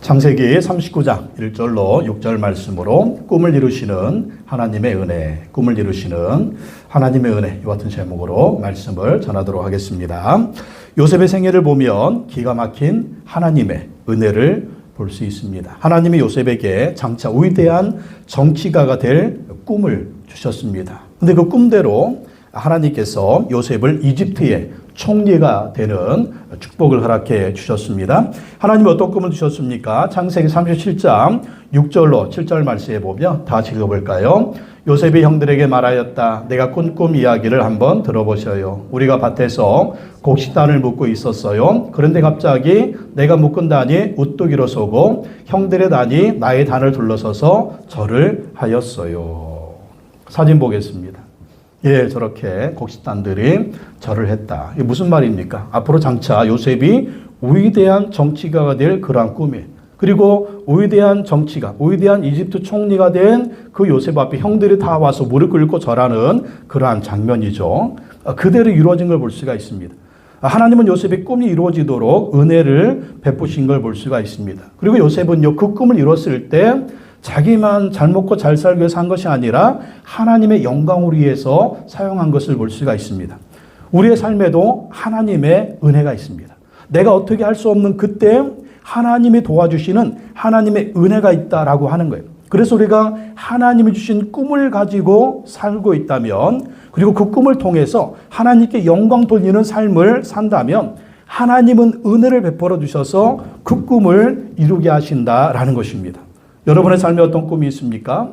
창세기 39장 1절로 6절 말씀으로 꿈을 이루시는 하나님의 은혜, 꿈을 이루시는 하나님의 은혜, 이 같은 제목으로 말씀을 전하도록 하겠습니다. 요셉의 생애를 보면 기가 막힌 하나님의 은혜를 볼 수 있습니다. 하나님이 요셉에게 장차 위대한 정치가가 될 꿈을 주셨습니다. 근데 그 꿈대로 하나님께서 요셉을 이집트의 총리가 되는 축복을 허락해 주셨습니다. 하나님이 어떤 꿈을 주셨습니까? 창세기 37장 6절로 7절 말씀에 보면 다 같이 읽어볼까요? 요셉이 형들에게 말하였다. 내가 꾼 꿈 이야기를 한번 들어보셔요. 우리가 밭에서 곡식단을 묶고 있었어요. 그런데 갑자기 내가 묶은 단이 우뚝이로 서고 형들의 단이 나의 단을 둘러서서 절을 하였어요. 사진 보겠습니다. 예, 저렇게 곡식단들이 절을 했다. 이게 무슨 말입니까? 앞으로 장차 요셉이 위대한 정치가가 될 그러한 꿈이에요. 그리고 위대한 정치가, 위대한 이집트 총리가 된 그 요셉 앞에 형들이 다 와서 무릎 꿇고 절하는 그러한 장면이죠. 그대로 이루어진 걸 볼 수가 있습니다. 하나님은 요셉의 꿈이 이루어지도록 은혜를 베푸신 걸 볼 수가 있습니다. 그리고 요셉은요, 그 꿈을 이뤘을 때 자기만 잘 먹고 잘 살기 위해서 한 것이 아니라 하나님의 영광을 위해서 사용한 것을 볼 수가 있습니다. 우리의 삶에도 하나님의 은혜가 있습니다. 내가 어떻게 할 수 없는 그때 하나님이 도와주시는 하나님의 은혜가 있다라고 하는 거예요. 그래서 우리가 하나님이 주신 꿈을 가지고 살고 있다면, 그리고 그 꿈을 통해서 하나님께 영광 돌리는 삶을 산다면 하나님은 은혜를 베풀어 주셔서 그 꿈을 이루게 하신다라는 것입니다. 여러분의 삶에 어떤 꿈이 있습니까?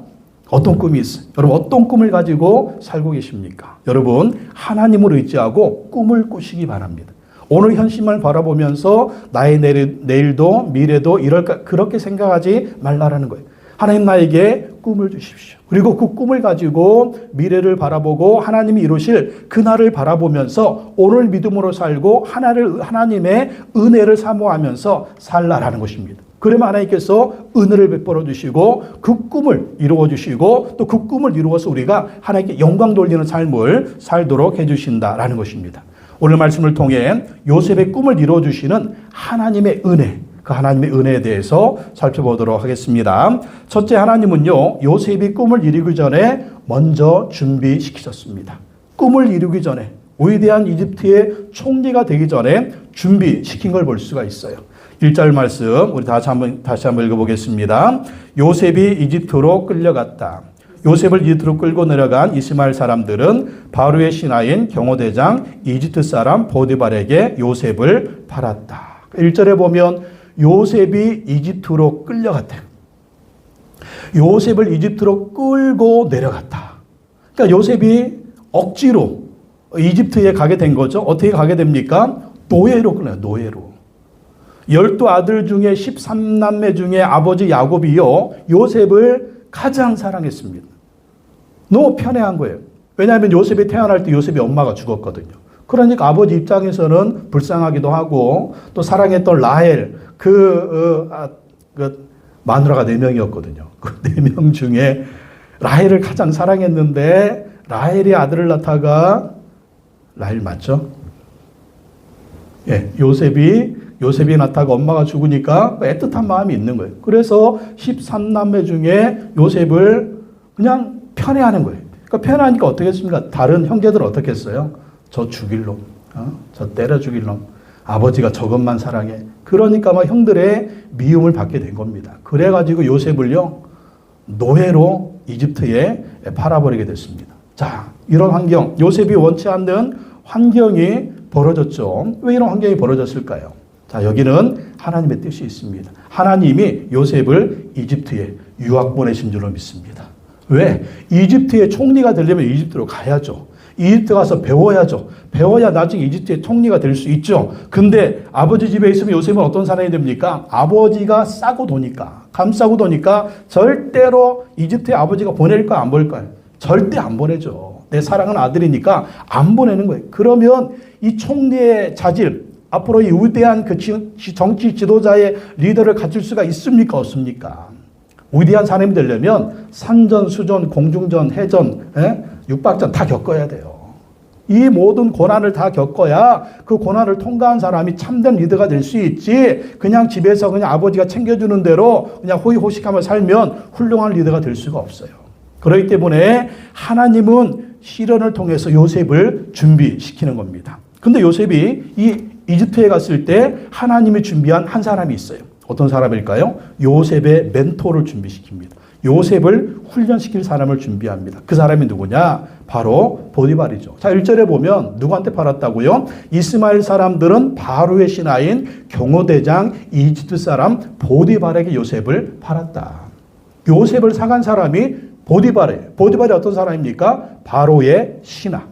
어떤 꿈이 있어요? 여러분 어떤 꿈을 가지고 살고 계십니까? 여러분 하나님을 의지하고 꿈을 꾸시기 바랍니다. 오늘 현실만 바라보면서 나의 내일도 미래도 이럴까 그렇게 생각하지 말라라는 거예요. 하나님 나에게 꿈을 주십시오. 그리고 그 꿈을 가지고 미래를 바라보고 하나님이 이루실 그날을 바라보면서 오늘 믿음으로 살고 하나님의 은혜를 사모하면서 살라라는 것입니다. 그러면 하나님께서 은혜를 베풀어 주시고 그 꿈을 이루어 주시고 또 그 꿈을 이루어서 우리가 하나님께 영광 돌리는 삶을 살도록 해주신다라는 것입니다. 오늘 말씀을 통해 요셉의 꿈을 이루어 주시는 하나님의 은혜, 그 하나님의 은혜에 대해서 살펴보도록 하겠습니다. 첫째, 하나님은요, 요셉이 꿈을 이루기 전에 먼저 준비시키셨습니다. 꿈을 이루기 전에, 위대한 이집트의 총리가 되기 전에 준비시킨 걸 볼 수가 있어요. 1절 말씀 우리 다시 한번 읽어보겠습니다. 요셉이 이집트로 끌려갔다. 요셉을 이집트로 끌고 내려간 이스마엘 사람들은 바로의 신하인 경호대장 이집트 사람 보디발에게 요셉을 팔았다. 1절에 보면 요셉이 이집트로 끌려갔대요. 요셉을 이집트로 끌고 내려갔다. 그러니까 요셉이 억지로 이집트에 가게 된 거죠. 어떻게 가게 됩니까? 노예로 끌려요. 노예로. 12아들 중에 13남매 중에 아버지 야곱이요, 요셉을 가장 사랑했습니다. 너무 편애한 거예요. 왜냐하면 요셉이 태어날 때 요셉의 엄마가 죽었거든요. 그러니까 아버지 입장에서는 불쌍하기도 하고, 또 사랑했던 라헬, 마누라가 4명이었거든요. 그 4명 중에 라헬을 가장 사랑했는데, 라헬이 아들을 낳다가, 라헬 맞죠? 예, 요셉이 낳다가 엄마가 죽으니까 애틋한 마음이 있는 거예요. 그래서 13남매 중에 요셉을 그냥 편애하는 거예요. 그러니까 편애하니까 어떻게 했습니까? 다른 형제들은 어떻게 했어요? 저 죽일 놈, 저 때려 죽일 놈, 아버지가 저것만 사랑해. 그러니까 막 형들의 미움을 받게 된 겁니다. 그래가지고 요셉을요, 노예로 이집트에 팔아버리게 됐습니다. 자, 이런 환경, 요셉이 원치 않는 환경이 벌어졌죠. 왜 이런 환경이 벌어졌을까요? 자, 여기는 하나님의 뜻이 있습니다. 하나님이 요셉을 이집트에 유학 보내신 줄로 믿습니다. 왜? 이집트의 총리가 되려면 이집트로 가야죠. 이집트 가서 배워야죠. 배워야 나중에 이집트의 총리가 될 수 있죠. 근데 아버지 집에 있으면 요셉은 어떤 사람이 됩니까? 아버지가 싸고 도니까, 감싸고 도니까 절대로 이집트에 아버지가 보낼까 안 보낼까요? 절대 안 보내죠. 내 사랑하는 아들이니까 안 보내는 거예요. 그러면 이 총리의 자질, 앞으로 이 위대한 그 정치 지도자의 리더를 갖출 수가 있습니까? 없습니까? 위대한 사람이 되려면 산전, 수전, 공중전, 해전, 육박전 다 겪어야 돼요. 이 모든 고난을 다 겪어야 그 고난을 통과한 사람이 참된 리더가 될 수 있지, 그냥 집에서 그냥 아버지가 챙겨주는 대로 그냥 호의호식하며 살면 훌륭한 리더가 될 수가 없어요. 그렇기 때문에 하나님은 시련을 통해서 요셉을 준비시키는 겁니다. 근데 요셉이 이 이집트에 갔을 때 하나님이 준비한 한 사람이 있어요. 어떤 사람일까요? 요셉의 멘토를 준비시킵니다. 요셉을 훈련시킬 사람을 준비합니다. 그 사람이 누구냐? 바로 보디발이죠. 자, 1절에 보면 누구한테 팔았다고요? 이스마엘 사람들은 바로의 신하인 경호대장 이집트 사람 보디발에게 요셉을 팔았다. 요셉을 사간 사람이 보디발이에요. 보디발이 어떤 사람입니까? 바로의 신하,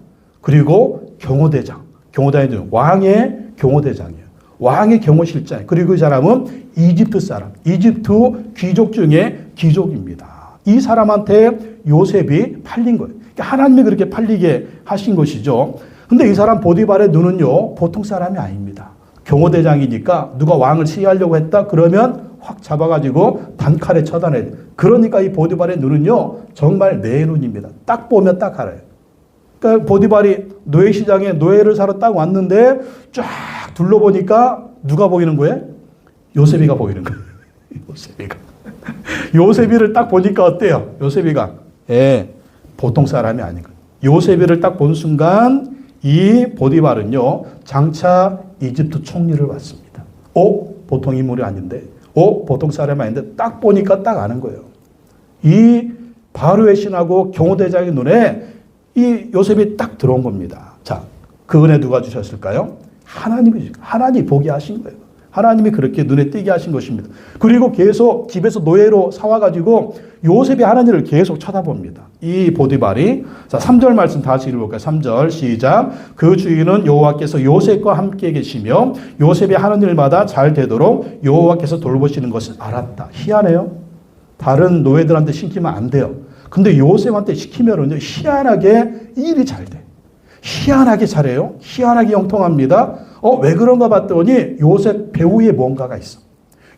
그리고 경호대장. 경호대장은 왕의 경호대장이에요. 왕의 경호실장. 그리고 이 사람은 이집트 사람, 이집트 귀족 중에 귀족입니다. 이 사람한테 요셉이 팔린 거예요. 그러니까 하나님이 그렇게 팔리게 하신 것이죠. 근데 이 사람 보디발의 눈은요, 보통 사람이 아닙니다. 경호대장이니까 누가 왕을 시해하려고 했다? 그러면 확 잡아가지고 단칼에 처단해요. 그러니까 이 보디발의 눈은요, 정말 내 눈입니다. 딱 보면 딱 알아요. 그러니까 보디발이 노예시장에 노예를 사러 딱 왔는데 쫙 둘러보니까 누가 보이는 거예요? 요셉이가 보이는 거예요. 요셉이가. 요셉이를 딱 보니까 어때요? 요셉이가. 예, 보통 사람이 아닌 거예요. 요셉이를 딱 본 순간 이 보디발은요, 장차 이집트 총리를 받습니다. 보통 인물이 아닌데, 보통 사람이 아닌데 딱 보니까 딱 아는 거예요. 이 바로의 신하고 경호대장의 눈에 이 요셉이 딱 들어온 겁니다. 자, 그 은혜 누가 주셨을까요? 하나님이 보게 하신 거예요. 하나님이 그렇게 눈에 띄게 하신 것입니다. 그리고 계속 집에서 노예로 사와가지고 요셉이 하는 일을 계속 쳐다봅니다. 이 보디발이. 자, 3절 말씀 다시 읽어볼까요? 3절 시작. 그 주인은 여호와께서 요셉과 함께 계시며 요셉이 하는 일마다 잘 되도록 여호와께서 돌보시는 것을 알았다. 희한해요. 다른 노예들한테 시키면 안 돼요. 근데 요셉한테 시키면은요, 희한하게 일이 잘 돼. 희한하게 잘해요. 희한하게 형통합니다. 왜 그런가 봤더니 요셉 배후에 뭔가가 있어.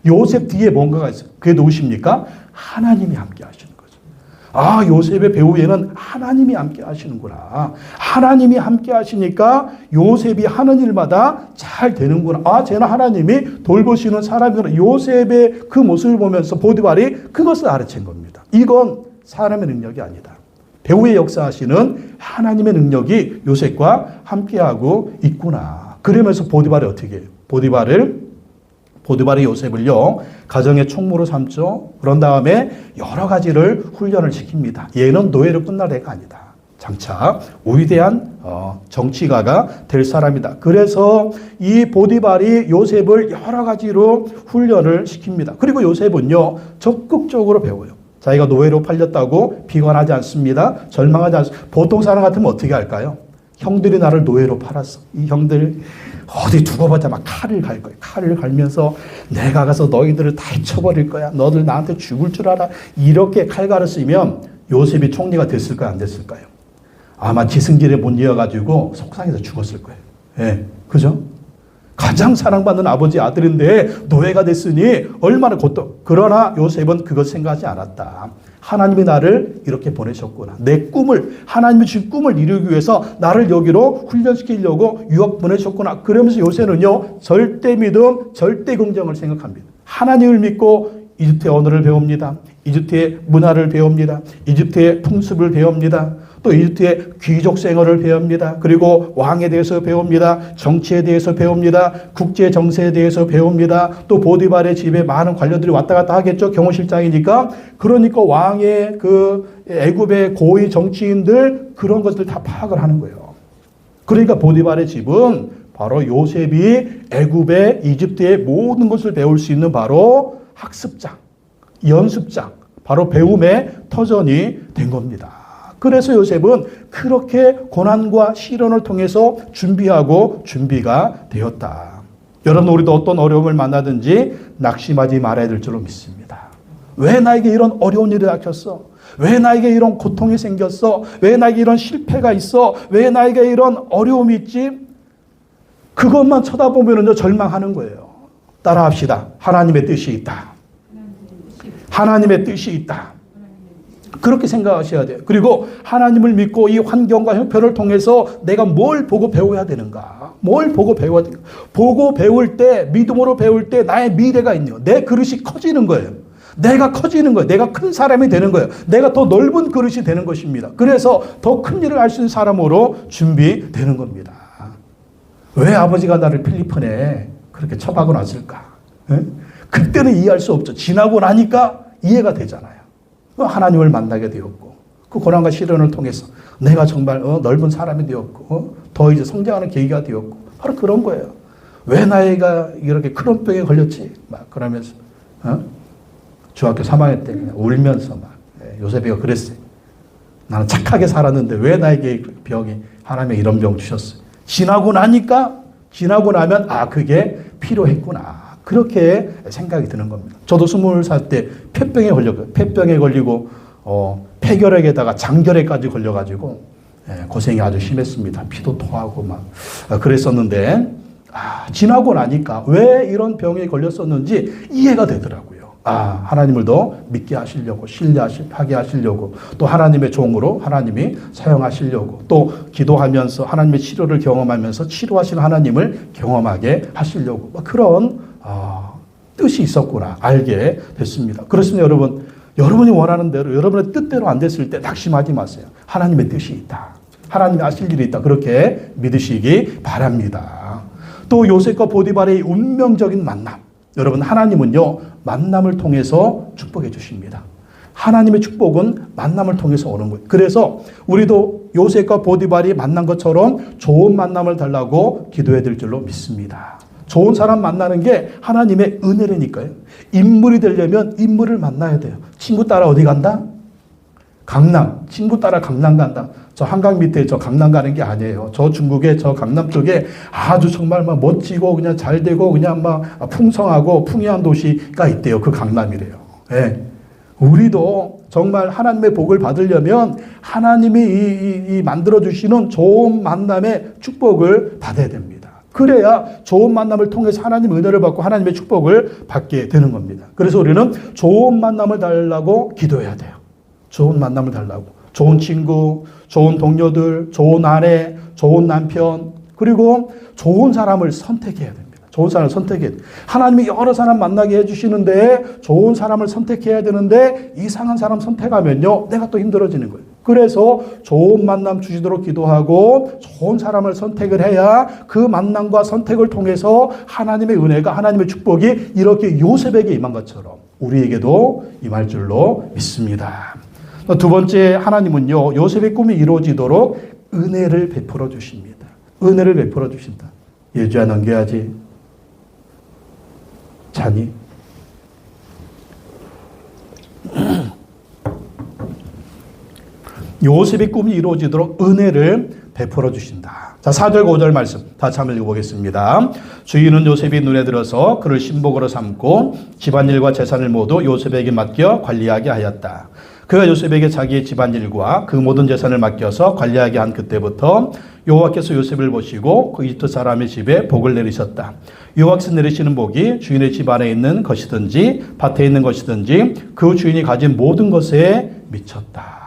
요셉 뒤에 뭔가가 있어. 그게 누구십니까? 하나님이 함께 하시는 거죠. 아, 요셉의 배후에는 하나님이 함께 하시는구나. 하나님이 함께 하시니까 요셉이 하는 일마다 잘 되는구나. 아, 쟤는 하나님이 돌보시는 사람이구나. 요셉의 그 모습을 보면서 보디발이 그것을 알아챈 겁니다. 이건 사람의 능력이 아니다. 배후에 역사하시는 하나님의 능력이 요셉과 함께하고 있구나. 그러면서 보디발이 어떻게 해요? 보디발이 요셉을요, 가정의 총무로 삼죠. 그런 다음에 여러 가지를 훈련을 시킵니다. 얘는 노예로 끝날 애가 아니다. 장차 위대한 정치가가 될 사람이다. 그래서 이 보디발이 요셉을 여러 가지로 훈련을 시킵니다. 그리고 요셉은요, 적극적으로 배워요. 자기가 노예로 팔렸다고 비관하지 않습니다. 절망하지 않습니다. 보통 사람 같으면 어떻게 할까요? 형들이 나를 노예로 팔았어. 이 형들 어디 두고 보자 막 칼을 갈 거예요. 칼을 갈면서 내가 가서 너희들을 다 해쳐버릴 거야. 너들 나한테 죽을 줄 알아. 이렇게 칼갈을 쓰면 요셉이 총리가 됐을까요? 안 됐을까요? 아마 기승질에 못 이어가지고 속상해서 죽었을 거예요. 예, 그죠? 가장 사랑받는 아버지 아들인데 노예가 됐으니 얼마나 고통. 그러나 요셉은 그것 생각하지 않았다. 하나님이 나를 이렇게 보내셨구나. 내 꿈을, 하나님이 주신 꿈을 이루기 위해서 나를 여기로 훈련시키려고 유학 보내셨구나. 그러면서 요셉은요, 절대 믿음, 절대 긍정을 생각합니다. 하나님을 믿고 이집트의 언어를 배웁니다. 이집트의 문화를 배웁니다. 이집트의 풍습을 배웁니다. 또 이집트의 귀족 생활을 배웁니다. 그리고 왕에 대해서 배웁니다. 정치에 대해서 배웁니다. 국제 정세에 대해서 배웁니다. 또 보디발의 집에 많은 관료들이 왔다 갔다 하겠죠. 경호실장이니까. 그러니까 왕의 그 애굽의 고위 정치인들 그런 것들 다 파악을 하는 거예요. 그러니까 보디발의 집은 바로 요셉이 애굽의 이집트의 모든 것을 배울 수 있는 바로 학습장, 연습장, 바로 배움의 터전이 된 겁니다. 그래서 요셉은 그렇게 고난과 시련을 통해서 준비가 되었다. 여러분, 우리도 어떤 어려움을 만나든지 낙심하지 말아야 될 줄로 믿습니다. 왜 나에게 이런 어려운 일이 닥쳤어? 왜 나에게 이런 고통이 생겼어? 왜 나에게 이런 실패가 있어? 왜 나에게 이런 어려움이 있지? 그것만 쳐다보면 절망하는 거예요. 따라합시다. 하나님의 뜻이 있다. 하나님의 뜻이 있다. 그렇게 생각하셔야 돼요. 그리고 하나님을 믿고 이 환경과 형편을 통해서 내가 뭘 보고 배워야 되는가? 뭘 보고 배워야 되는가? 보고 배울 때, 믿음으로 배울 때 나의 미래가 있네요. 내 그릇이 커지는 거예요. 내가 커지는 거예요. 내가 큰 사람이 되는 거예요. 내가 더 넓은 그릇이 되는 것입니다. 그래서 더 큰 일을 할 수 있는 사람으로 준비되는 겁니다. 왜 아버지가 나를 필리핀에 그렇게 처박아 놨을까? 그때는 이해할 수 없죠. 지나고 나니까 이해가 되잖아요. 하나님을 만나게 되었고 그 고난과 시련을 통해서 내가 정말 넓은 사람이 되었고 더 이제 성장하는 계기가 되었고 바로 그런 거예요. 왜 나이가 이렇게 크론 병에 걸렸지? 막 그러면서 중학교 3학년 때 그냥 울면서 막 요셉이가 그랬어요. 나는 착하게 살았는데 왜 나에게 병이 하나님의 이런 병 주셨어요. 지나고 나면 그게 필요했구나. 그렇게 생각이 드는 겁니다. 저도 20살 때 폐병에 걸렸고요. 폐병에 걸리고 폐결핵에다가 장결핵까지 걸려가지고 고생이 아주 심했습니다. 피도 토하고 막 그랬었는데 지나고 나니까 왜 이런 병에 걸렸었는지 이해가 되더라고요. 하나님을 더 믿게 하시려고, 신뢰하게 하시려고, 또 하나님의 종으로 하나님이 사용하시려고, 또 기도하면서 하나님의 치료를 경험하면서 치료하신 하나님을 경험하게 하시려고, 그런 뜻이 있었구나 알게 됐습니다. 그렇습니다. 여러분이 원하는 대로, 여러분의 뜻대로 안 됐을 때 낙심하지 마세요. 하나님의 뜻이 있다. 하나님이 하실 일이 있다. 그렇게 믿으시기 바랍니다. 또 요셉과 보디발의 운명적인 만남. 여러분, 하나님은요, 만남을 통해서 축복해 주십니다. 하나님의 축복은 만남을 통해서 오는 거예요. 그래서 우리도 요셉과 보디발이 만난 것처럼 좋은 만남을 달라고 기도해야 될 줄로 믿습니다. 좋은 사람 만나는 게 하나님의 은혜라니까요. 인물이 되려면 인물을 만나야 돼요. 친구 따라 어디 간다? 강남. 친구 따라 강남 간다. 저 한강 밑에 저 강남 가는 게 아니에요. 저 중국의 저 강남 쪽에 아주 정말 막 멋지고 그냥 잘 되고 그냥 막 풍성하고 풍요한 도시가 있대요. 그 강남이래요. 예. 우리도 정말 하나님의 복을 받으려면 하나님이 이 만들어주시는 좋은 만남의 축복을 받아야 됩니다. 그래야 좋은 만남을 통해서 하나님의 은혜를 받고 하나님의 축복을 받게 되는 겁니다. 그래서 우리는 좋은 만남을 달라고 기도해야 돼요. 좋은 만남을 달라고. 좋은 친구, 좋은 동료들, 좋은 아내, 좋은 남편, 그리고 좋은 사람을 선택해야 됩니다. 좋은 사람을 선택해야 돼요. 하나님이 여러 사람 만나게 해주시는데 좋은 사람을 선택해야 되는데 이상한 사람 선택하면요, 내가 또 힘들어지는 거예요. 그래서 좋은 만남 주시도록 기도하고 좋은 사람을 선택을 해야 그 만남과 선택을 통해서 하나님의 은혜가, 하나님의 축복이 이렇게 요셉에게 임한 것처럼 우리에게도 임할 줄로 믿습니다. 두 번째, 하나님은요, 요셉의 꿈이 이루어지도록 은혜를 베풀어 주십니다. 은혜를 베풀어 주신다. 예주야 넘겨야지. 자니? 요셉의 꿈이 이루어지도록 은혜를 베풀어 주신다. 자, 4절 5절 말씀 다시 한번 읽어보겠습니다. 주인은 요셉이 눈에 들어서 그를 신복으로 삼고 집안일과 재산을 모두 요셉에게 맡겨 관리하게 하였다. 그가 요셉에게 자기의 집안일과 그 모든 재산을 맡겨서 관리하게 한 그때부터 여호와께서 요셉을 보시고 그 이집트 사람의 집에 복을 내리셨다. 여호와께서 내리시는 복이 주인의 집 안에 있는 것이든지 밭에 있는 것이든지 그 주인이 가진 모든 것에 미쳤다.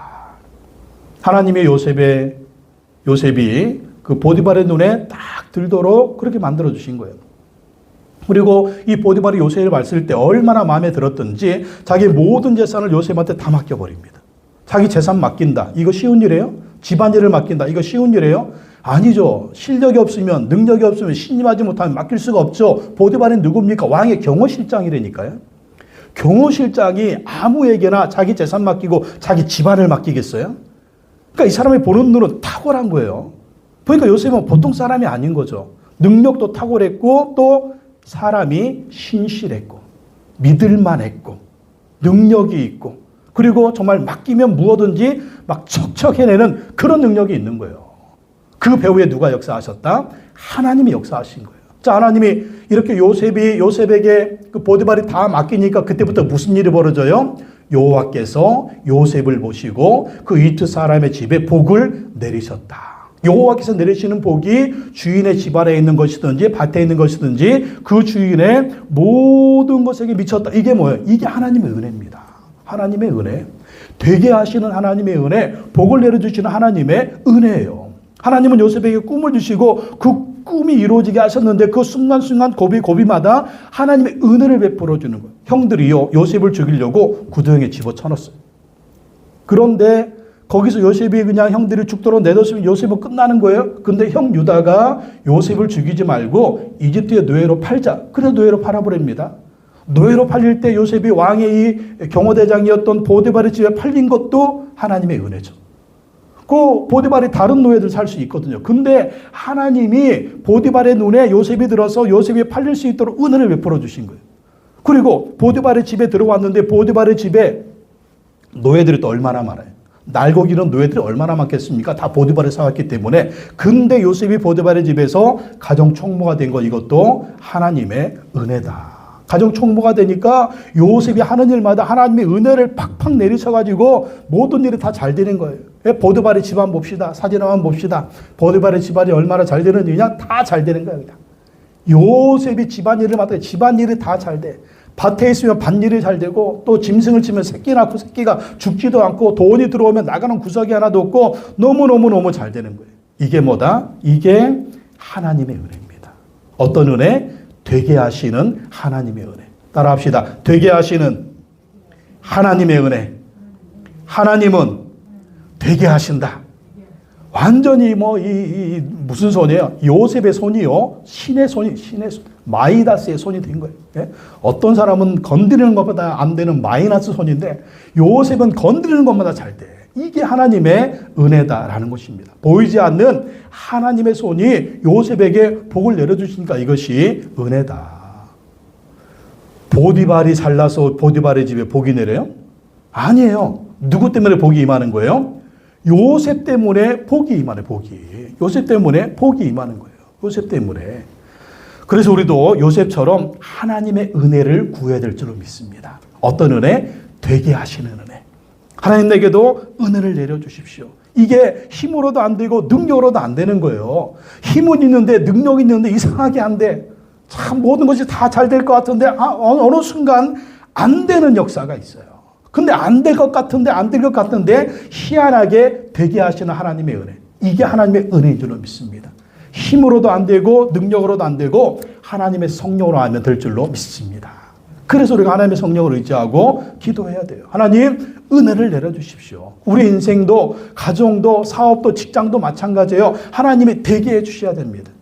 하나님의 요셉이 그 보디발의 눈에 딱 들도록 그렇게 만들어 주신 거예요. 그리고 이 보디발이 요셉을 봤을 때 얼마나 마음에 들었던지 자기 모든 재산을 요셉한테 다 맡겨버립니다. 자기 재산 맡긴다. 이거 쉬운 일이에요? 집안일을 맡긴다. 이거 쉬운 일이에요? 아니죠. 실력이 없으면, 능력이 없으면, 신임하지 못하면 맡길 수가 없죠. 보디발은 누굽니까? 왕의 경호실장이라니까요. 경호실장이 아무에게나 자기 재산 맡기고 자기 집안을 맡기겠어요? 그러니까 이 사람이 보는 눈은 탁월한 거예요. 그러니까 요셉은 보통 사람이 아닌 거죠. 능력도 탁월했고 또 사람이 신실했고 믿을만했고 능력이 있고 그리고 정말 맡기면 무엇든지 막 척척 해내는 그런 능력이 있는 거예요. 그 배후에 누가 역사하셨다? 하나님이 역사하신 거예요. 자, 하나님이 이렇게 요셉에게 그 보디발이 다 맡기니까 그때부터 무슨 일이 벌어져요? 여호와께서 요셉을 보시고 그 이집트 사람의 집에 복을 내리셨다. 여호와께서 내리시는 복이 주인의 집 안에 있는 것이든지 밭에 있는 것이든지 그 주인의 모든 것에게 미쳤다. 이게 뭐예요? 이게 하나님의 은혜입니다. 하나님의 은혜. 되게 하시는 하나님의 은혜, 복을 내려주시는 하나님의 은혜예요. 하나님은 요셉에게 꿈을 주시고 그 꿈이 이루어지게 하셨는데 그 순간순간 고비마다 하나님의 은혜를 베풀어 주는 거예요. 형들이요, 요셉을 죽이려고 구두형에 집어쳐넣었어요. 그런데 거기서 요셉이 그냥 형들이 죽도록 내뒀으면 요셉은 끝나는 거예요. 근데 형 유다가 요셉을 죽이지 말고 이집트의 노예로 팔자. 그래서 노예로 팔아버립니다. 노예로 팔릴 때 요셉이 왕의 이 경호대장이었던 보디발의 집에 팔린 것도 하나님의 은혜죠. 그 보디발이 다른 노예들 살 수 있거든요. 근데 하나님이 보디발의 눈에 요셉이 들어서 요셉이 팔릴 수 있도록 은혜를 베풀어 주신 거예요. 그리고 보디발의 집에 들어왔는데 보디발의 집에 노예들이 또 얼마나 많아요. 날고기는 노예들이 얼마나 많겠습니까? 다 보디발을 사왔기 때문에. 근데 요셉이 보디발의 집에서 가정 총무가 된 거, 이것도 하나님의 은혜다. 가정 총무가 되니까 요셉이 하는 일마다 하나님의 은혜를 팍팍 내리셔가지고 모든 일이 다 잘 되는 거예요. 보디발의 집안 봅시다. 사진 한번 봅시다. 보디발의 집안이 얼마나 잘 되는 일이냐? 다 잘 되는 거예요. 그냥. 요셉이 집안일을 맡아 집안일이 다 잘 돼. 밭에 있으면 밭일이 잘 되고, 또 짐승을 치면 새끼 낳고 새끼가 죽지도 않고, 돈이 들어오면 나가는 구석이 하나도 없고, 너무너무 잘 되는 거예요. 이게 뭐다? 이게 하나님의 은혜입니다. 어떤 은혜? 되게 하시는 하나님의 은혜. 따라합시다. 되게 하시는 하나님의 은혜. 하나님은 되게 하신다. 완전히 무슨 손이에요? 요셉의 손이요. 신의 손. 마이다스의 손이 된 거예요. 예? 어떤 사람은 건드리는 것보다 안 되는 마이너스 손인데 요셉은 건드리는 것마다 잘 돼. 이게 하나님의 은혜다라는 것입니다. 보이지 않는 하나님의 손이 요셉에게 복을 내려주시니까 이것이 은혜다. 보디발이 잘나서 보디발의 집에 복이 내려요? 아니에요. 누구 때문에 복이 임하는 거예요? 요셉 때문에 복이 임하는 복이. 요셉 때문에 복이 임하는 거예요. 요셉 때문에. 그래서 우리도 요셉처럼 하나님의 은혜를 구해야 될 줄로 믿습니다. 어떤 은혜? 되게 하시는 은혜. 하나님 내게도 은혜를 내려주십시오. 이게 힘으로도 안 되고 능력으로도 안 되는 거예요. 힘은 있는데 능력이 있는데 이상하게 안 돼. 참 모든 것이 다 잘 될 것 같은데 어느 순간 안 되는 역사가 있어요. 근데 안 될 것 같은데 희한하게 되게 하시는 하나님의 은혜. 이게 하나님의 은혜인 줄로 믿습니다. 힘으로도 안 되고 능력으로도 안 되고 하나님의 성령으로 하면 될 줄로 믿습니다. 그래서 우리가 하나님의 성령을 의지하고 기도해야 돼요. 하나님 은혜를 내려주십시오. 우리 인생도 가정도 사업도 직장도 마찬가지예요. 하나님이 되게 해주셔야 됩니다.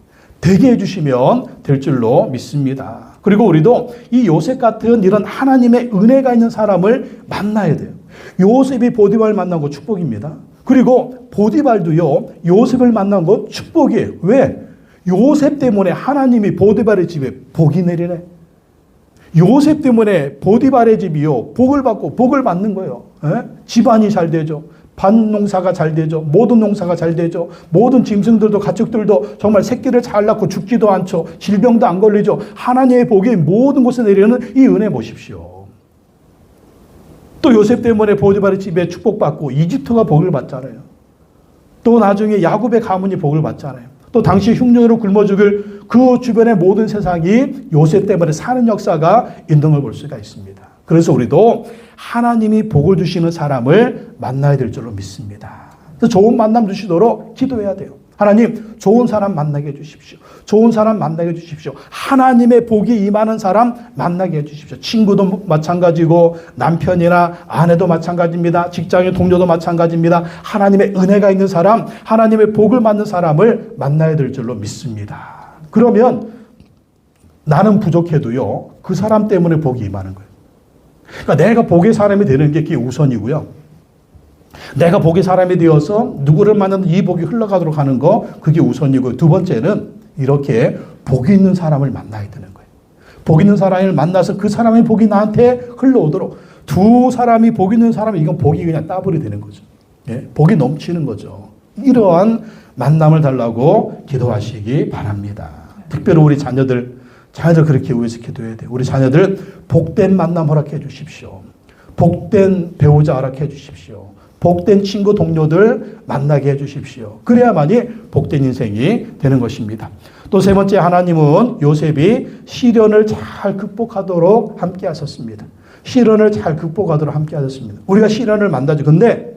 되게 해주시면 될 줄로 믿습니다. 그리고 우리도 이 요셉 같은 이런 하나님의 은혜가 있는 사람을 만나야 돼요. 요셉이 보디발을 만난 거 축복입니다. 그리고 보디발도요, 요셉을 만난 거 축복이에요. 왜? 요셉 때문에 하나님이 보디발의 집에 복이 내리네. 요셉 때문에 보디발의 집이요, 복을 받고 복을 받는 거예요. 에? 집안이 잘 되죠. 밭 농사가 잘 되죠. 모든 농사가 잘 되죠. 모든 짐승들도 가축들도 정말 새끼를 잘 낳고 죽지도 않죠. 질병도 안 걸리죠. 하나님의 복이 모든 곳에 내리는 이 은혜 보십시오. 또 요셉 때문에 보디발의 집에 축복받고 이집트가 복을 받잖아요. 또 나중에 야곱의 가문이 복을 받잖아요. 또 당시 흉년으로 굶어 죽을 그 주변의 모든 세상이 요셉 때문에 사는 역사가 있는 걸 볼 수가 있습니다. 그래서 우리도 하나님이 복을 주시는 사람을 만나야 될 줄로 믿습니다. 그래서 좋은 만남 주시도록 기도해야 돼요. 하나님, 좋은 사람 만나게 해주십시오. 좋은 사람 만나게 해주십시오. 하나님의 복이 임하는 사람 만나게 해주십시오. 친구도 마찬가지고 남편이나 아내도 마찬가지입니다. 직장의 동료도 마찬가지입니다. 하나님의 은혜가 있는 사람, 하나님의 복을 받는 사람을 만나야 될 줄로 믿습니다. 그러면 나는 부족해도요, 그 사람 때문에 복이 임하는 거예요. 그러니까 내가 복의 사람이 되는 게 그게 우선이고요. 내가 복의 사람이 되어서 누구를 만나는 이 복이 흘러가도록 하는 거, 그게 우선이고, 두 번째는 이렇게 복이 있는 사람을 만나야 되는 거예요. 복 있는 사람을 만나서 그 사람의 복이 나한테 흘러오도록. 두 사람이 복 있는 사람은 이건 복이 그냥 따블이 되는 거죠. 예? 복이 넘치는 거죠. 이러한 만남을 달라고 기도하시기 바랍니다. 특별히 우리 자녀들 그렇게 위해서 기도해야 돼요. 우리 자녀들 복된 만남 허락해 주십시오. 복된 배우자 허락해 주십시오. 복된 친구 동료들 만나게 해주십시오. 그래야만이 복된 인생이 되는 것입니다. 또 세 번째, 하나님은 요셉이 시련을 잘 극복하도록 함께 하셨습니다. 시련을 잘 극복하도록 함께 하셨습니다. 우리가 시련을 만나죠. 근데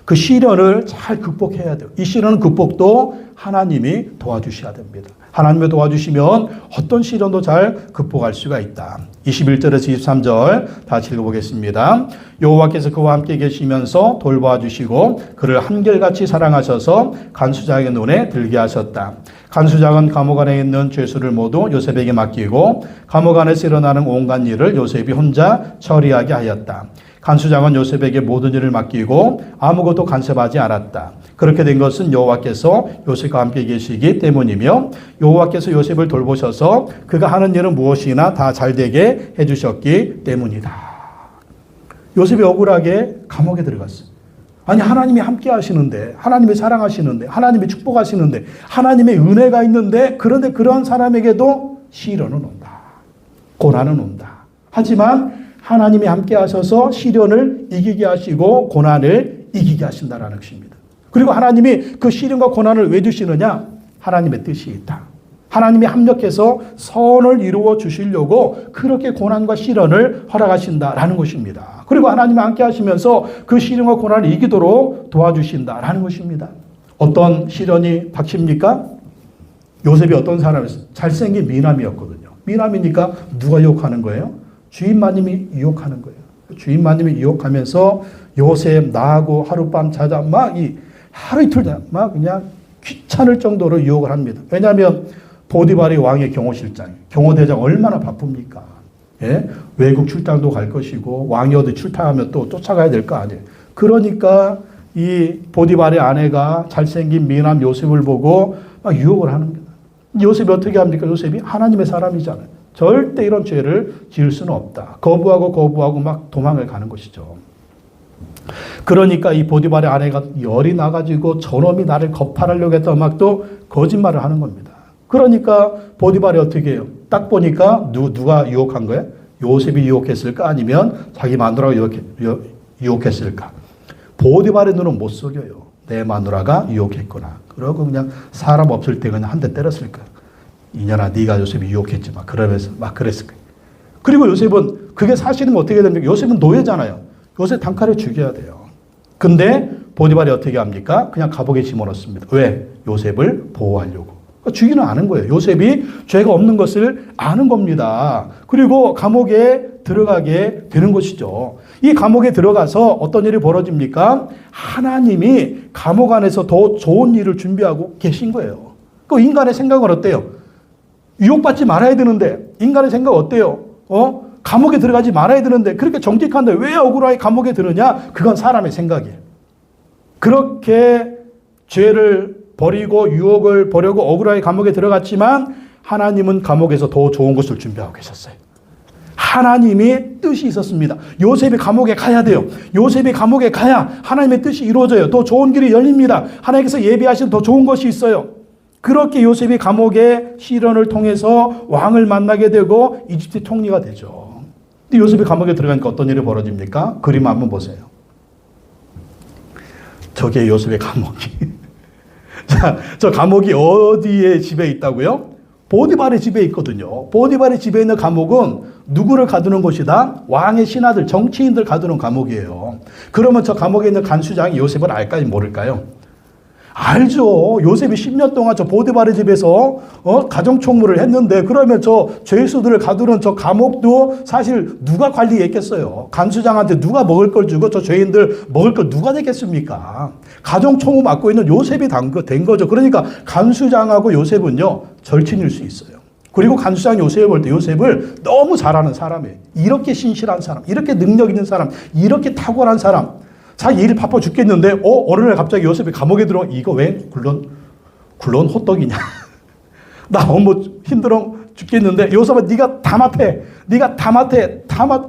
그 시련을 잘 극복해야 돼요. 이 시련 극복도 하나님이 도와주셔야 됩니다. 하나님이 도와주시면 어떤 시련도 잘 극복할 수가 있다. 21절에서 23절 다시 읽어보겠습니다. 여호와께서 그와 함께 계시면서 돌보아주시고 그를 한결같이 사랑하셔서 간수장의 눈에 들게 하셨다. 간수장은 감옥 안에 있는 죄수를 모두 요셉에게 맡기고 감옥 안에서 일어나는 온갖 일을 요셉이 혼자 처리하게 하였다. 간수장은 요셉에게 모든 일을 맡기고 아무것도 간섭하지 않았다. 그렇게 된 것은 여호와께서 요셉과 함께 계시기 때문이며 여호와께서 요셉을 돌보셔서 그가 하는 일은 무엇이나 다 잘되게 해주셨기 때문이다. 요셉이 억울하게 감옥에 들어갔어요. 아니 하나님이 함께 하시는데, 하나님이 사랑하시는데, 하나님이 축복하시는데, 하나님의 은혜가 있는데, 그런데 그런 사람에게도 시련은 온다. 고난은 온다. 하지만 하나님이 함께 하셔서 시련을 이기게 하시고 고난을 이기게 하신다라는 것입니다. 그리고 하나님이 그 시련과 고난을 왜 주시느냐? 하나님의 뜻이 있다. 하나님이 합력해서 선을 이루어 주시려고 그렇게 고난과 시련을 허락하신다라는 것입니다. 그리고 하나님이 함께 하시면서 그 시련과 고난을 이기도록 도와주신다라는 것입니다. 어떤 시련이 닥칩니까? 요셉이 어떤 사람이었어요? 잘생긴 미남이었거든요. 미남이니까 누가 유혹하는 거예요? 주인마님이 유혹하는 거예요. 주인마님이 유혹하면서 요셉 나하고 하룻밤 자자 하루 이틀 막 그냥 귀찮을 정도로 유혹을 합니다. 왜냐하면 보디발이 왕의 경호실장, 경호대장 얼마나 바쁩니까? 예? 외국 출장도 갈 것이고 왕이 어디 출장하면 또 쫓아가야 될 거 아니에요. 그러니까 이 보디발의 아내가 잘생긴 미남 요셉을 보고 막 유혹을 하는 거예요. 요셉이 어떻게 합니까? 요셉이 하나님의 사람이잖아요. 절대 이런 죄를 지을 수는 없다. 거부하고 막 도망을 가는 것이죠. 그러니까 이 보디발의 아내가 열이 나가지고 저놈이 나를 거팔하려고 했다 막 또 거짓말을 하는 겁니다. 그러니까 보디발이 어떻게 해요? 딱 보니까 누가 유혹한 거예요? 요셉이 유혹했을까? 아니면 자기 마누라가 유혹했을까? 보디발의 눈은 못 속여요. 내 마누라가 유혹했구나. 그러고 그냥 사람 없을 때 그냥 한 대 때렸을 거야. 이년아 네가 요셉이 유혹했지 막 그러면서 막 그랬을 거예요. 그리고 요셉은 그게 사실은 어떻게 됩니까? 요셉은 노예잖아요. 요셉 단칼에 죽여야 돼요. 근데 보디발이 어떻게 합니까? 그냥 감옥에 집어넣습니다. 왜? 요셉을 보호하려고. 죽이는 않은 거예요. 요셉이 죄가 없는 것을 아는 겁니다. 그리고 감옥에 들어가게 되는 것이죠. 이 감옥에 들어가서 어떤 일이 벌어집니까? 하나님이 감옥 안에서 더 좋은 일을 준비하고 계신 거예요. 그 인간의 생각은 어때요? 유혹받지 말아야 되는데 인간의 생각 어때요? 감옥에 들어가지 말아야 되는데 그렇게 정직한데 왜 억울하게 감옥에 들으냐? 그건 사람의 생각이에요. 그렇게 죄를 버리고 유혹을 버리고 억울하게 감옥에 들어갔지만 하나님은 감옥에서 더 좋은 것을 준비하고 계셨어요. 하나님이 뜻이 있었습니다. 요셉이 감옥에 가야 돼요. 요셉이 감옥에 가야 하나님의 뜻이 이루어져요. 더 좋은 길이 열립니다. 하나님께서 예비하신 더 좋은 것이 있어요. 그렇게 요셉이 감옥의 시련을 통해서 왕을 만나게 되고 이집트 총리가 되죠. 근데 요셉이 감옥에 들어가니까 어떤 일이 벌어집니까? 그림 한번 보세요. 저게 요셉의 감옥이. 자, 저 감옥이 어디에 집에 있다고요? 보디발의 집에 있거든요. 보디발의 집에 있는 감옥은 누구를 가두는 곳이다? 왕의 신하들, 정치인들 가두는 감옥이에요. 그러면 저 감옥에 있는 간수장이 요셉을 알까요? 모를까요? 알죠. 요셉이 10년 동안 저 보디발의 집에서 가정총무를 했는데 그러면 저 죄수들을 가두는 저 감옥도 사실 누가 관리했겠어요? 간수장한테 누가 먹을 걸 주고 저 죄인들 먹을 걸 누가 내겠습니까? 가정총무 맡고 있는 요셉이 된 거죠. 그러니까 간수장하고 요셉은요 절친일 수 있어요. 그리고 간수장 요셉을 볼 때 요셉을 너무 잘하는 사람이에요. 이렇게 신실한 사람, 이렇게 능력 있는 사람, 이렇게 탁월한 사람. 자기 일 바빠 죽겠는데 어느 날 갑자기 요셉이 감옥에 들어가. 이거 왜 굴러온 호떡이냐. 나 너무 힘들어 죽겠는데 요셉아 네가 다 맡아.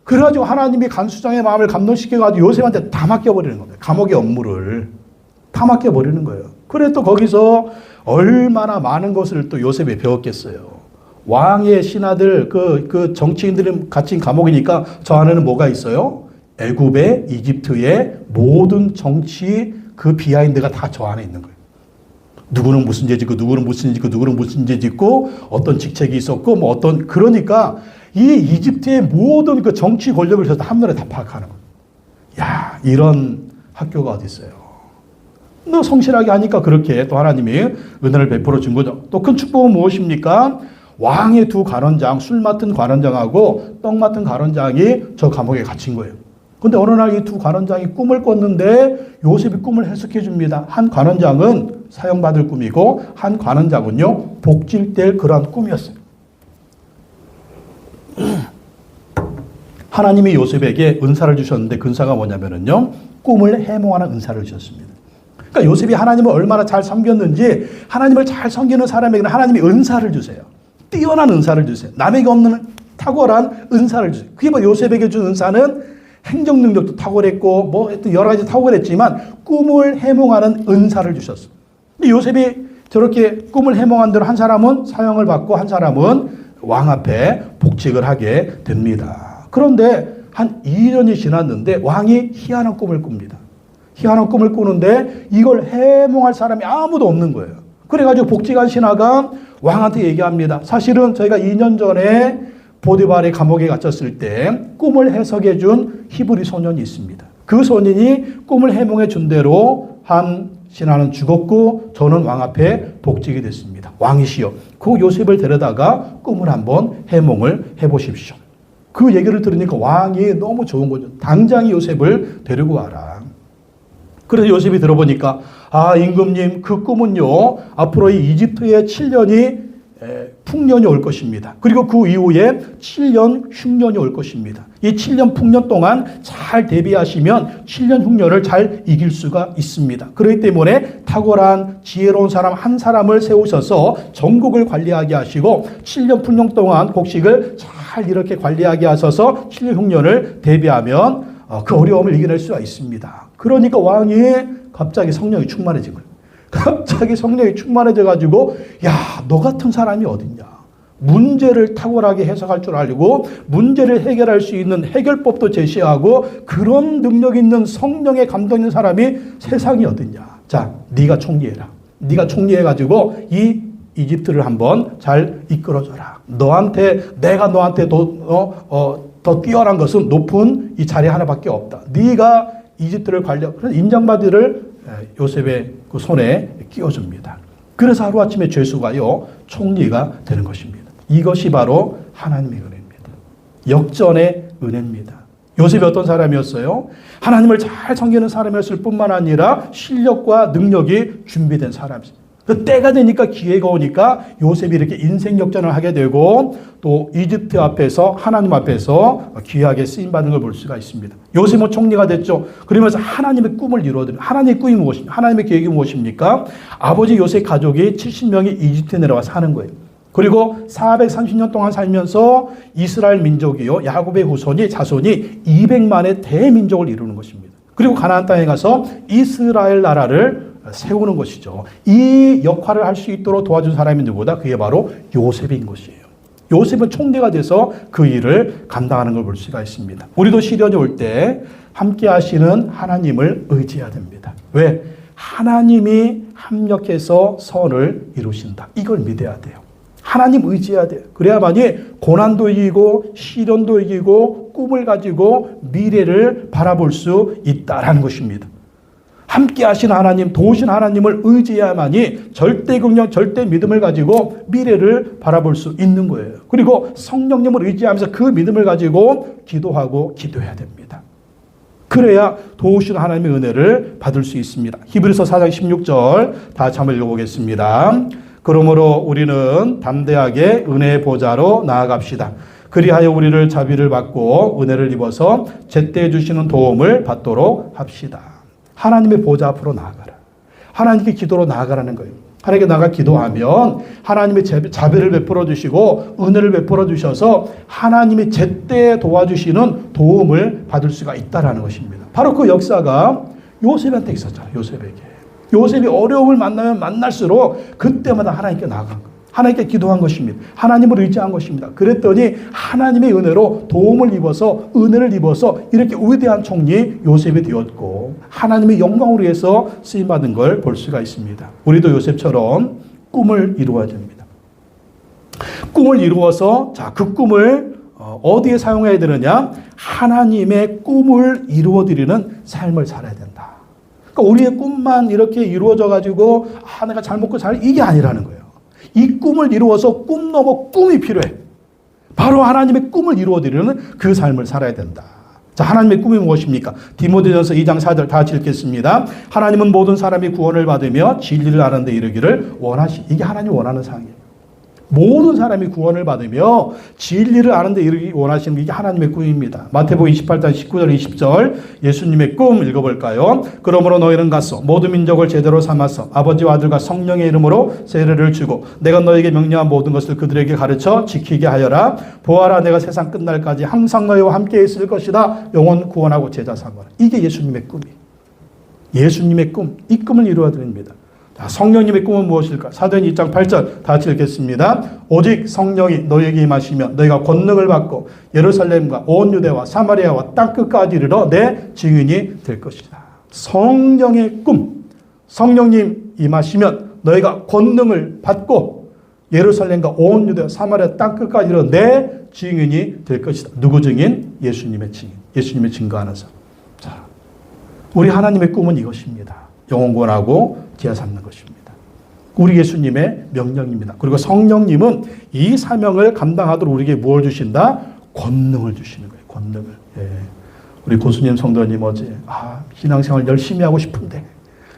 그래가지고 하나님이 간수장의 마음을 감동시켜가지고 요셉한테 다 맡겨버리는 겁니다. 감옥의 업무를 다 맡겨버리는 거예요. 그래 또 거기서 얼마나 많은 것을 또 요셉이 배웠겠어요. 왕의 신하들 그 정치인들이 갇힌 감옥이니까 저 안에는 뭐가 있어요? 애굽의 이집트의 모든 정치 그 비하인드가 다 저 안에 있는 거예요. 누구는 무슨 죄 짓고 누구는 무슨 죄 짓고 누구는 무슨 죄 짓고 어떤 직책이 있었고 뭐 어떤 그러니까 이 이집트의 모든 그 정치 권력을 한눈에 다 파악하는 거예요. 야, 이런 학교가 어디 있어요? 너 성실하게 하니까 그렇게 또 하나님이 은혜를 베풀어 준 거죠. 또 큰 축복은 무엇입니까? 왕의 두 관원장, 술 맡은 관원장하고 떡 맡은 관원장이 저 감옥에 갇힌 거예요. 근데 어느 날 이 두 관원장이 꿈을 꿨는데 요셉이 꿈을 해석해 줍니다. 한 관원장은 사형받을 꿈이고 한 관원장은요, 복직될 그러한 꿈이었어요. 하나님이 요셉에게 은사를 주셨는데 그 은사가 뭐냐면요, 꿈을 해몽하는 은사를 주셨습니다. 그러니까 요셉이 하나님을 얼마나 잘 섬겼는지 하나님을 잘 섬기는 사람에게는 하나님이 은사를 주세요. 뛰어난 은사를 주세요. 남에게 없는 탁월한 은사를 주세요. 그게 뭐 요셉에게 준 은사는 행정 능력도 탁월했고 뭐 여러 가지 탁월했지만 꿈을 해몽하는 은사를 주셨어요. 근데 요셉이 저렇게 꿈을 해몽한 대로 한 사람은 사형을 받고 한 사람은 왕 앞에 복직을 하게 됩니다. 그런데 한 2년이 지났는데 왕이 희한한 꿈을 꿉니다. 희한한 꿈을 꾸는데 이걸 해몽할 사람이 아무도 없는 거예요. 그래가지고 복직한 신하가 왕한테 얘기합니다. 사실은 저희가 2년 전에 보디발의 감옥에 갇혔을 때 꿈을 해석해 준 히브리 소년이 있습니다. 그 소년이 꿈을 해몽해 준 대로 한 신하는 죽었고 저는 왕 앞에 복직이 됐습니다. 왕이시여, 그 요셉을 데려다가 꿈을 한번 해몽을 해보십시오. 그 얘기를 들으니까 왕이 너무 좋은 거죠. 당장 요셉을 데리고 와라. 그래서 요셉이 들어보니까 아, 임금님, 그 꿈은요, 앞으로 이 이집트의 7년이 풍년이 올 것입니다. 그리고 그 이후에 7년 흉년이 올 것입니다. 이 7년 풍년 동안 잘 대비하시면 7년 흉년을 잘 이길 수가 있습니다. 그렇기 때문에 탁월한 지혜로운 사람 한 사람을 세우셔서 전국을 관리하게 하시고 7년 풍년 동안 곡식을 잘 이렇게 관리하게 하셔서 7년 흉년을 대비하면 그 어려움을 이겨낼 수가 있습니다. 그러니까 왕이 갑자기 성령이 충만해진 거예요. 갑자기 성령이 충만해져가지고 야, 너 같은 사람이 어딨냐. 문제를 탁월하게 해석할 줄 알고 문제를 해결할 수 있는 해결법도 제시하고 그런 능력 있는 성령의 감동 있는 사람이 세상에 어딨냐. 자, 네가 총리해라. 네가 총리해가지고 이 이집트를 한번 잘 이끌어줘라. 내가 너한테 더 뛰어난 것은 높은 이 자리 하나밖에 없다. 네가 이집트를 그래서 인정받이를 요셉의 그 손에 끼워줍니다. 그래서 하루아침에 죄수가요, 총리가 되는 것입니다. 이것이 바로 하나님의 은혜입니다. 역전의 은혜입니다. 요셉이 어떤 사람이었어요? 하나님을 잘 섬기는 사람이었을 뿐만 아니라 실력과 능력이 준비된 사람이었습니다. 그 때가 되니까 기회가 오니까 요셉이 이렇게 인생 역전을 하게 되고 또 이집트 앞에서 하나님 앞에서 귀하게 쓰임받는 걸 볼 수가 있습니다. 요셉은 총리가 됐죠. 그러면서 하나님의 꿈을 이루어드립니다. 하나님의 꿈이 무엇입니까? 하나님의 계획이 무엇입니까? 아버지 요셉 가족이 70명이 이집트에 내려와 사는 거예요. 그리고 430년 동안 살면서 이스라엘 민족이요, 야곱의 자손이 200만의 대민족을 이루는 것입니다. 그리고 가나안 땅에 가서 이스라엘 나라를 세우는 것이죠. 이 역할을 할 수 있도록 도와준 사람이 누구다? 그게 바로 요셉인 것이에요. 요셉은 총리가 돼서 그 일을 감당하는 걸 볼 수가 있습니다. 우리도 시련이 올 때 함께 하시는 하나님을 의지해야 됩니다. 왜? 하나님이 합력해서 선을 이루신다. 이걸 믿어야 돼요. 하나님 의지해야 돼요. 그래야만이 고난도 이기고 시련도 이기고 꿈을 가지고 미래를 바라볼 수 있다라는 것입니다. 함께 하신 하나님, 도우신 하나님을 의지해야만이 절대 긍정, 절대 믿음을 가지고 미래를 바라볼 수 있는 거예요. 그리고 성령님을 의지하면서 그 믿음을 가지고 기도하고 기도해야 됩니다. 그래야 도우신 하나님의 은혜를 받을 수 있습니다. 히브리서 4장 16절 다 같이 한번 읽어보겠습니다. 그러므로 우리는 담대하게 은혜의 보좌로 나아갑시다. 그리하여 우리를 자비를 받고 은혜를 입어서 제때 주시는 도움을 받도록 합시다. 하나님의 보좌 앞으로 나아가라. 하나님께 기도로 나아가라는 거예요. 하나님께 나가 기도하면 하나님의 자비를 베풀어 주시고 은혜를 베풀어 주셔서 하나님이 제때 도와주시는 도움을 받을 수가 있다라는 것입니다. 바로 그 역사가 요셉한테 있었잖아요. 요셉이 어려움을 만나면 만날수록 그때마다 하나님께 나아간 거예요. 하나님께 기도한 것입니다. 하나님을 의지한 것입니다. 그랬더니 하나님의 은혜로 도움을 입어서 은혜를 입어서 이렇게 위대한 총리 요셉이 되었고 하나님의 영광을 위해서 쓰임받은 걸 볼 수가 있습니다. 우리도 요셉처럼 꿈을 이루어야 됩니다. 꿈을 이루어서 그 꿈을 어디에 사용해야 되느냐? 하나님의 꿈을 이루어드리는 삶을 살아야 된다. 그러니까 우리의 꿈만 이렇게 이루어져 가지고 내가 잘 먹고 잘 이게 아니라는 거예요. 이 꿈을 이루어서 꿈 넘어 꿈이 필요해. 바로 하나님의 꿈을 이루어드리는 그 삶을 살아야 된다. 자, 하나님의 꿈이 무엇입니까? 디모데전서 2장 4절 다 같이 읽겠습니다. 하나님은 모든 사람이 구원을 받으며 진리를 아는 데 이르기를 이게 하나님이 원하는 사항이에요. 모든 사람이 구원을 받으며 진리를 아는 데 이르기 원하시는 게 하나님의 꿈입니다. 마태복음 28장 19절 20절 예수님의 꿈 읽어볼까요? 그러므로 너희는 가서 모든 민족을 제대로 삼아서 아버지와 아들과 성령의 이름으로 세례를 주고 내가 너에게 명령한 모든 것을 그들에게 가르쳐 지키게 하여라. 보아라, 내가 세상 끝날까지 항상 너희와 함께 있을 것이다. 영원 구원하고 제자 삼아라. 이게 예수님의 꿈이에요. 예수님의 꿈, 이 꿈을 이루어 드립니다. 성령님의 꿈은 무엇일까? 사도행 2장 8절 다 같이 읽겠습니다. 오직 성령이 너희에게 임하시면 너희가 권능을 받고 예루살렘과 온 유대와 사마리아와 땅끝까지 이르러 내 증인이 될 것이다. 성령의 꿈, 성령님 임하시면 너희가 권능을 받고 예루살렘과 온 유대와 사마리아 땅끝까지 이르러 내 증인이 될 것이다. 누구 증인? 예수님의 증인. 예수님의 증거하는 삶. 자, 우리 하나님의 꿈은 이것입니다. 영원구원하고 지하 삼는 것입니다. 우리 예수님의 명령입니다. 그리고 성령님은 이 사명을 감당하도록 우리에게 무엇을 주신다? 권능을 주시는 거예요. 권능을. 예. 우리 고수님 성도님 어제 신앙생활 열심히 하고 싶은데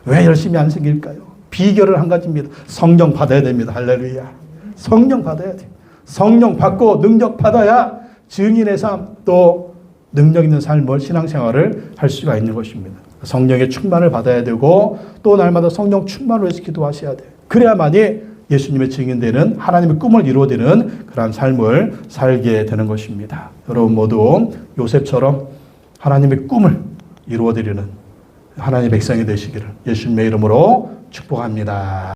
왜 열심히 안 생길까요? 비결은 한 가지입니다. 성령 받아야 됩니다. 할렐루야. 성령 받아야 돼요. 성령 받고 능력 받아야 증인의 삶 또 능력 있는 삶을 신앙생활을 할 수가 있는 것입니다. 성령의 충만을 받아야 되고 또 날마다 성령 충만을 위해서 기도하셔야 돼요. 그래야만이 예수님의 증인되는 하나님의 꿈을 이루어되는 그러한 삶을 살게 되는 것입니다. 여러분 모두 요셉처럼 하나님의 꿈을 이루어드리는 하나님의 백성이 되시기를 예수님의 이름으로 축복합니다.